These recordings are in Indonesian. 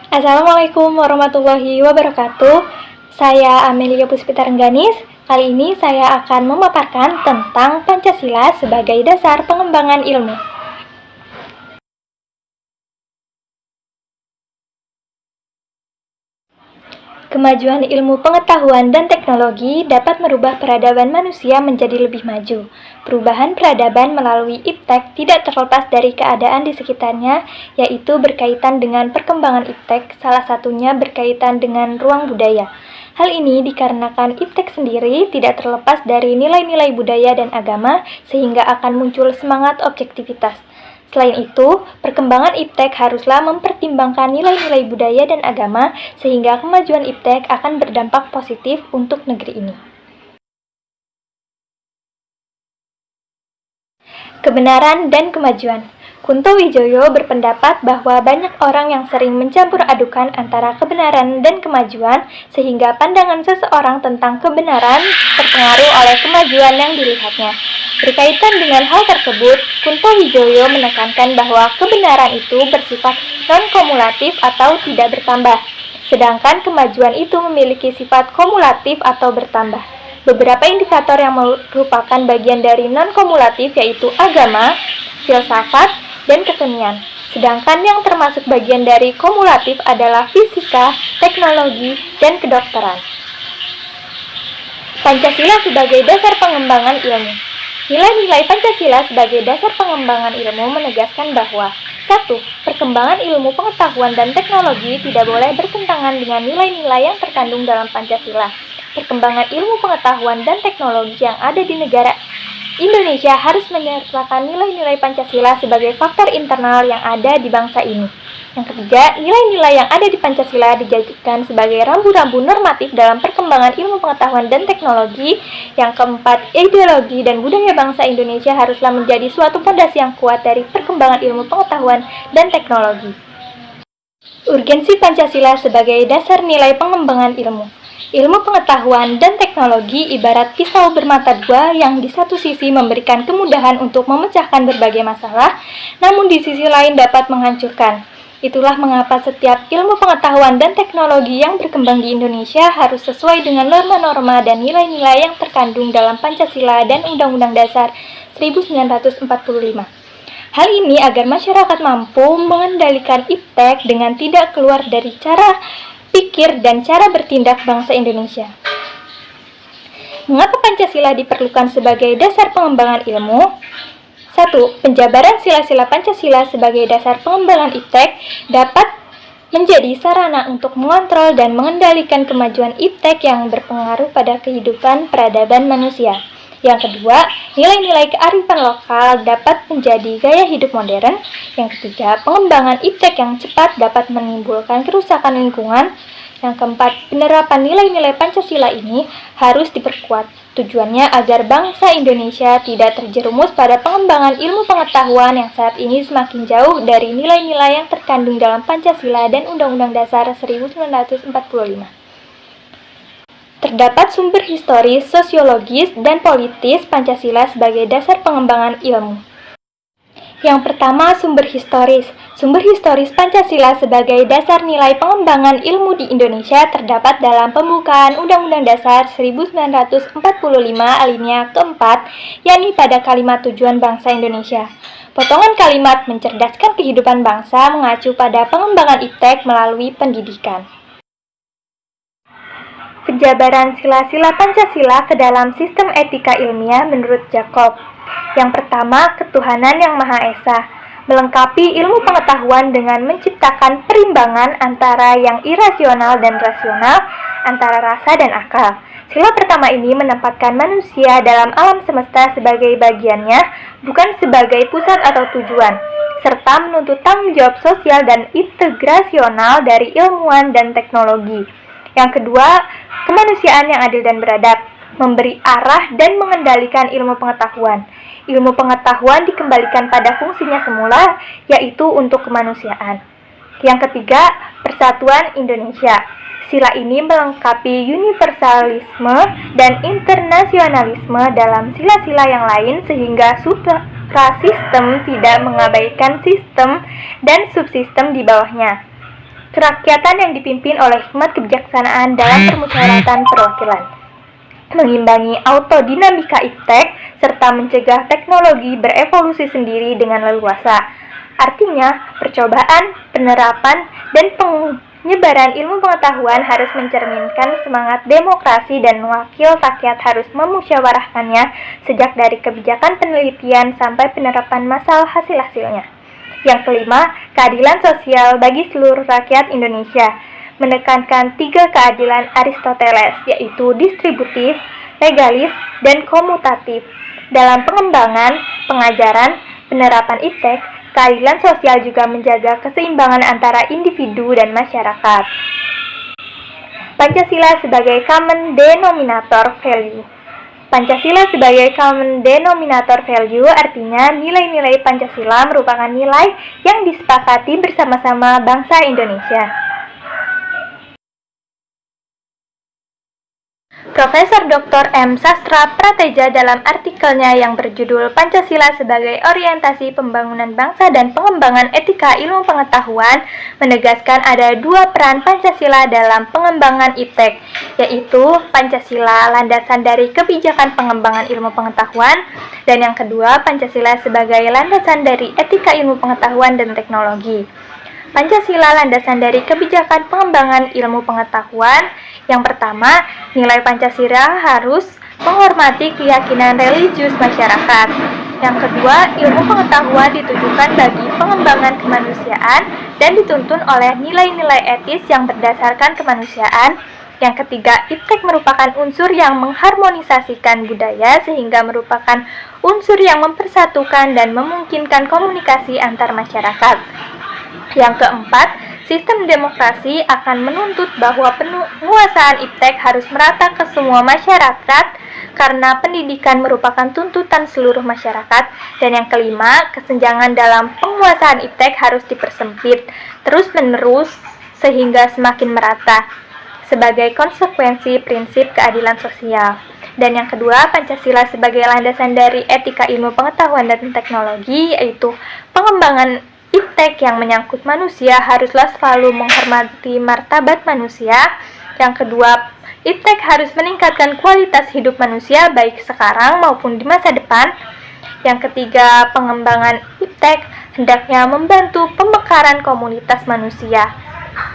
Assalamualaikum warahmatullahi wabarakatuh. Saya Amelia Puspita Rengganis. Kali ini saya akan memaparkan tentang Pancasila sebagai dasar pengembangan ilmu. Kemajuan ilmu pengetahuan dan teknologi dapat merubah peradaban manusia menjadi lebih maju. Perubahan peradaban melalui iptek tidak terlepas dari keadaan di sekitarnya, yaitu berkaitan dengan perkembangan iptek, salah satunya berkaitan dengan ruang budaya. Hal ini dikarenakan iptek sendiri tidak terlepas dari nilai-nilai budaya dan agama, sehingga akan muncul semangat objektivitas. Selain itu, perkembangan iptek haruslah mempertimbangkan nilai-nilai budaya dan agama sehingga kemajuan iptek akan berdampak positif untuk negeri ini. Kebenaran dan kemajuan. Kunto Wijoyo berpendapat bahwa banyak orang yang sering mencampur adukan antara kebenaran dan kemajuan sehingga pandangan seseorang tentang kebenaran terpengaruh oleh kemajuan yang dilihatnya. Berkaitan dengan hal tersebut, Kunto Wijoyo menekankan bahwa kebenaran itu bersifat non-kumulatif atau tidak bertambah, sedangkan kemajuan itu memiliki sifat kumulatif atau bertambah. Beberapa indikator yang merupakan bagian dari non-kumulatif yaitu agama, filsafat, dan kesenian. Sedangkan yang termasuk bagian dari kumulatif adalah fisika, teknologi, dan kedokteran. Pancasila sebagai dasar pengembangan ilmu. Nilai-nilai Pancasila sebagai dasar pengembangan ilmu menegaskan bahwa 1. Perkembangan ilmu pengetahuan dan teknologi tidak boleh bertentangan dengan nilai-nilai yang terkandung dalam Pancasila. Perkembangan ilmu pengetahuan dan teknologi yang ada di negara Indonesia harus menyertakan nilai-nilai Pancasila sebagai faktor internal yang ada di bangsa ini. Yang ketiga, nilai-nilai yang ada di Pancasila dijadikan sebagai rambu-rambu normatif dalam perkembangan ilmu pengetahuan dan teknologi. Yang keempat, ideologi dan budaya bangsa Indonesia haruslah menjadi suatu fondasi yang kuat dari perkembangan ilmu pengetahuan dan teknologi. Urgensi Pancasila sebagai dasar nilai pengembangan ilmu. Ilmu pengetahuan dan teknologi ibarat pisau bermata dua yang di satu sisi memberikan kemudahan untuk memecahkan berbagai masalah, namun di sisi lain dapat menghancurkan. Itulah mengapa setiap ilmu pengetahuan dan teknologi yang berkembang di Indonesia harus sesuai dengan norma-norma dan nilai-nilai yang terkandung dalam Pancasila dan Undang-Undang Dasar 1945. Hal ini agar masyarakat mampu mengendalikan iptek dengan tidak keluar dari cara pikir dan cara bertindak bangsa Indonesia. Mengapa Pancasila diperlukan sebagai dasar pengembangan ilmu? 1. Penjabaran sila-sila Pancasila sebagai dasar pengembangan iptek dapat menjadi sarana untuk mengontrol dan mengendalikan kemajuan iptek yang berpengaruh pada kehidupan peradaban manusia. Yang kedua, nilai-nilai kearifan lokal dapat menjadi gaya hidup modern. Yang ketiga, pengembangan iptek yang cepat dapat menimbulkan kerusakan lingkungan. Yang keempat, penerapan nilai-nilai Pancasila ini harus diperkuat. Tujuannya agar bangsa Indonesia tidak terjerumus pada pengembangan ilmu pengetahuan yang saat ini semakin jauh dari nilai-nilai yang terkandung dalam Pancasila dan Undang-Undang Dasar 1945. Terdapat sumber historis, sosiologis, dan politis Pancasila sebagai dasar pengembangan ilmu. Yang pertama, sumber historis. Sumber historis Pancasila sebagai dasar nilai pengembangan ilmu di Indonesia terdapat dalam pembukaan Undang-Undang Dasar 1945 alinea keempat, yakni pada kalimat tujuan bangsa Indonesia. Potongan kalimat mencerdaskan kehidupan bangsa mengacu pada pengembangan iptek melalui pendidikan. Penjabaran sila-sila Pancasila ke dalam sistem etika ilmiah menurut Jacob. Yang pertama, ketuhanan yang Maha Esa, melengkapi ilmu pengetahuan dengan menciptakan perimbangan antara yang irasional dan rasional, antara rasa dan akal. Sila pertama ini menempatkan manusia dalam alam semesta sebagai bagiannya, bukan sebagai pusat atau tujuan, serta menuntut tanggung jawab sosial dan integrasional dari ilmuwan dan teknologi. Yang kedua, kemanusiaan yang adil dan beradab, memberi arah dan mengendalikan ilmu pengetahuan. Ilmu pengetahuan dikembalikan pada fungsinya semula, yaitu untuk kemanusiaan. Yang ketiga, persatuan Indonesia. Sila ini melengkapi universalisme dan internasionalisme dalam sila-sila yang lain sehingga suprasistem tidak mengabaikan sistem dan subsistem di bawahnya. kerakyatan yang dipimpin oleh hikmat kebijaksanaan dalam permusyawaratan perwakilan, mengimbangi autodinamika iptek, serta mencegah teknologi berevolusi sendiri dengan leluasa. Artinya, percobaan, penerapan, dan penyebaran ilmu pengetahuan harus mencerminkan semangat demokrasi dan wakil rakyat harus memusyawarahkannya sejak dari kebijakan penelitian sampai penerapan massal hasil-hasilnya. Yang kelima, keadilan sosial bagi seluruh rakyat Indonesia, menekankan 3 keadilan Aristoteles, yaitu distributif, legalis, dan komutatif. Dalam pengembangan, pengajaran, penerapan iptek, keadilan sosial juga menjaga keseimbangan antara individu dan masyarakat. Pancasila sebagai common denominator value. Pancasila sebagai common denominator value artinya nilai-nilai Pancasila merupakan nilai yang disepakati bersama-sama bangsa Indonesia. Profesor Dr. M. Sastra Prateja dalam artikelnya yang berjudul Pancasila sebagai Orientasi Pembangunan Bangsa dan Pengembangan Etika Ilmu Pengetahuan menegaskan ada 2 peran Pancasila dalam pengembangan iptek, yaitu Pancasila landasan dari kebijakan pengembangan ilmu pengetahuan, dan yang kedua Pancasila sebagai landasan dari etika ilmu pengetahuan dan teknologi. Pancasila landasan dari kebijakan pengembangan ilmu pengetahuan. Yang pertama, nilai Pancasila harus menghormati keyakinan religius masyarakat. Yang kedua, ilmu pengetahuan ditujukan bagi pengembangan kemanusiaan dan dituntun oleh nilai-nilai etis yang berdasarkan kemanusiaan. Yang ketiga, iptek merupakan unsur yang mengharmonisasikan budaya sehingga merupakan unsur yang mempersatukan dan memungkinkan komunikasi antar masyarakat. Yang keempat, sistem demokrasi akan menuntut bahwa penguasaan iptek harus merata ke semua masyarakat karena pendidikan merupakan tuntutan seluruh masyarakat. Dan yang kelima, kesenjangan dalam penguasaan iptek harus dipersempit terus-menerus sehingga semakin merata sebagai konsekuensi prinsip keadilan sosial. Dan yang kedua, Pancasila sebagai landasan dari etika ilmu pengetahuan dan teknologi, yaitu pengembangan iptek yang menyangkut manusia haruslah selalu menghormati martabat manusia. Yang kedua, iptek harus meningkatkan kualitas hidup manusia baik sekarang maupun di masa depan. Yang ketiga, pengembangan iptek hendaknya membantu pemekaran komunitas manusia.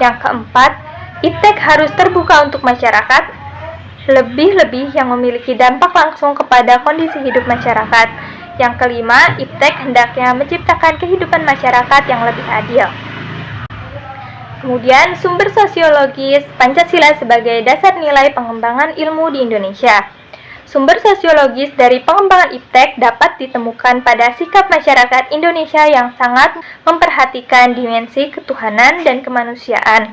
Yang keempat, iptek harus terbuka untuk masyarakat, lebih-lebih yang memiliki dampak langsung kepada kondisi hidup masyarakat. Yang kelima, iptek hendaknya menciptakan kehidupan masyarakat yang lebih adil. Kemudian, sumber sosiologis Pancasila sebagai dasar nilai pengembangan ilmu di Indonesia. Sumber sosiologis dari pengembangan iptek dapat ditemukan pada sikap masyarakat Indonesia yang sangat memperhatikan dimensi ketuhanan dan kemanusiaan.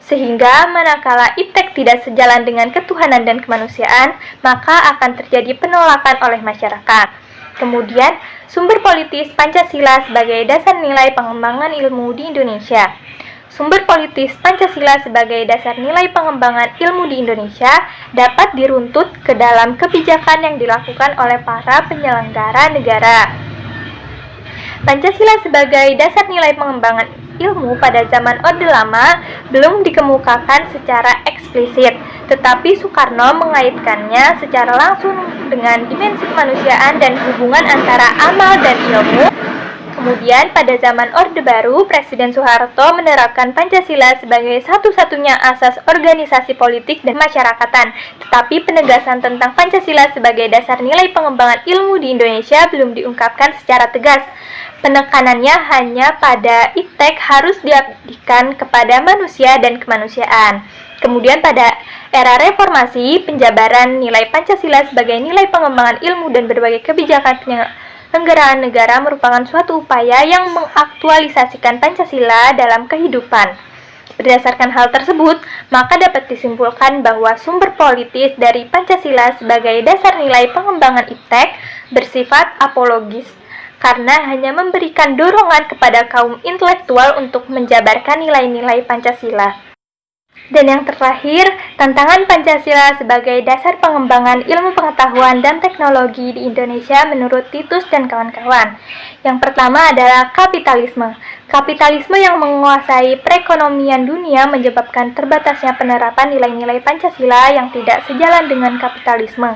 Sehingga manakala iptek tidak sejalan dengan ketuhanan dan kemanusiaan, maka akan terjadi penolakan oleh masyarakat. Kemudian, sumber politis Pancasila sebagai dasar nilai pengembangan ilmu di Indonesia. Sumber politis Pancasila sebagai dasar nilai pengembangan ilmu di Indonesia dapat diruntut ke dalam kebijakan yang dilakukan oleh para penyelenggara negara. Pancasila sebagai dasar nilai pengembangan ilmu pada zaman Orde Lama belum dikemukakan secara eksplisit, tetapi Soekarno mengaitkannya secara langsung dengan dimensi kemanusiaan dan hubungan antara amal dan ilmu. Kemudian pada zaman Orde Baru, Presiden Soeharto menerapkan Pancasila sebagai satu-satunya asas organisasi politik dan masyarakatan, tetapi penegasan tentang Pancasila sebagai dasar nilai pengembangan ilmu di Indonesia belum diungkapkan secara tegas. Penekanannya hanya pada iptek harus diabdikan kepada manusia dan kemanusiaan. Kemudian pada era reformasi, penjabaran nilai Pancasila sebagai nilai pengembangan ilmu dan berbagai kebijakan penyelenggaraan negara merupakan suatu upaya yang mengaktualisasikan Pancasila dalam kehidupan. Berdasarkan hal tersebut, maka dapat disimpulkan bahwa sumber politis dari Pancasila sebagai dasar nilai pengembangan iptek bersifat apologis, karena hanya memberikan dorongan kepada kaum intelektual untuk menjabarkan nilai-nilai Pancasila. Dan yang terakhir, tantangan Pancasila sebagai dasar pengembangan ilmu pengetahuan dan teknologi di Indonesia menurut Titus dan kawan-kawan. Yang pertama adalah kapitalisme. Kapitalisme yang menguasai perekonomian dunia menyebabkan terbatasnya penerapan nilai-nilai Pancasila yang tidak sejalan dengan kapitalisme.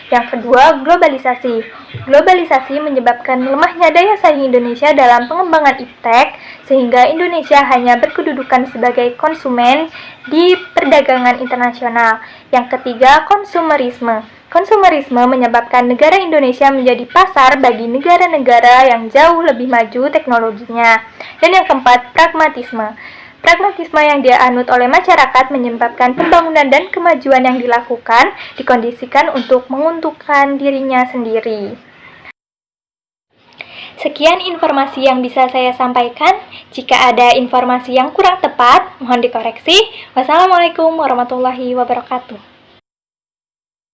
Yang kedua, globalisasi. Globalisasi menyebabkan lemahnya daya saing Indonesia dalam pengembangan iptek, sehingga Indonesia hanya berkedudukan sebagai konsumen di perdagangan internasional. Yang ketiga, konsumerisme. Konsumerisme menyebabkan negara Indonesia menjadi pasar bagi negara-negara yang jauh lebih maju teknologinya. Dan yang keempat, pragmatisme. Pragmatisme yang dianut oleh masyarakat menyebabkan pembangunan dan kemajuan yang dilakukan dikondisikan untuk menguntungkan dirinya sendiri. Sekian informasi yang bisa saya sampaikan. Jika ada informasi yang kurang tepat, mohon dikoreksi. Wassalamualaikum warahmatullahi wabarakatuh.